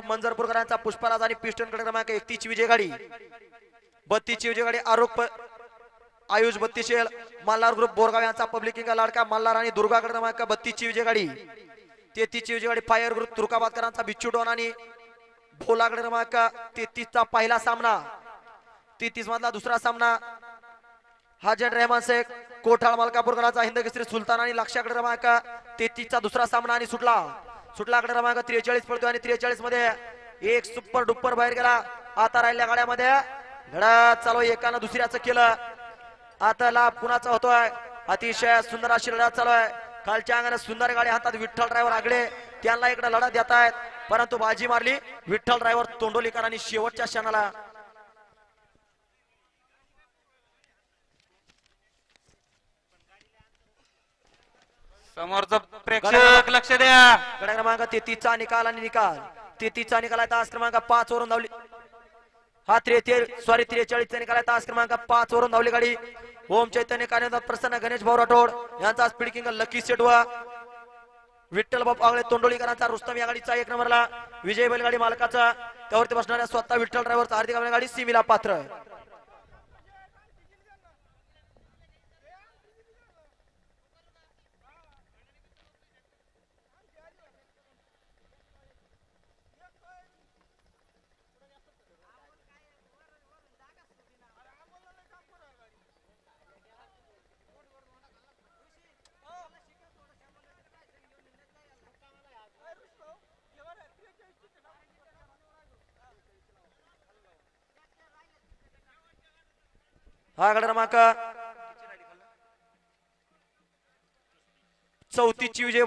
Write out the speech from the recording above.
मंजरपूरकरांचा पुष्पराज आणि पिस्टन गट क्रमांक 31 ची विजय गाडी, 32 ची विजय गाडी आयुष 32 मल्हार ग्रुप बोरगाव यांचा पब्लिक किंग लाडका मल्हार आणि दुर्गा गट क्रमांक 32 ची विजय गाडी, 33 ची विजय गाडी फायर ग्रुप तुर्काबादकरांचा बिच्चू डॉन आणि भोला गट क्रमांक 33 चा पहिला सामना, 33 मधला दुसरा सामना हाजन रहमान शेख कोठाळ मलकापूरकरांचा हिंद केसरी सुलतान आणि लक्ष्य गट क्रमांक 33 चा दुसरा सामना आणि सुटला गट क्रमांक 43 पडतोय आणि 43 मध्ये एक सुपर डुपर बाहेर गेला. आता राहिल्या गाड्यामध्ये लढत चालू, एकानं दुसऱ्याचं केलं, आता लाभ कुणाचा होतोय. अतिशय सुंदर अशी लढत चालू आहे. खालच्या अंगाने सुंदर गाडी हातात विठ्ठल ड्रायव्हर आगळे त्यांना इकडे लढत देत आहेत, परंतु बाजी मारली विठ्ठल ड्रायव्हर तोंडोलीकरांनी शेवटच्या क्षणाला. समोरचं प्रेक्षक लक्ष द्या. गड क्रमांक 33 चा निकाल आणि निकाल 33 चा निकाल आहे. तास क्रमांक 5 वरून धावली, हा 43 चा निकाल आहे. तास क्रमांक 5 वरून धावली गाडी ओम चैतन्य कार्य प्रसन्न गणेश भाऊ राठोड यांचा स्पीड किंग लकी सेट व विठ्ठल बाप आगळे तोंडोलीकरांचा रुस्तम या गाडीचा 1 नंबरला विजय बैलगाडी मालकाचा त्यावरती बसणाऱ्या स्वतः विठ्ठल ड्रायव्हरचा हार्दिक अभिनंदन. गाडी सीमीला पात्र. हा गड क्रमांक 34 ची विजय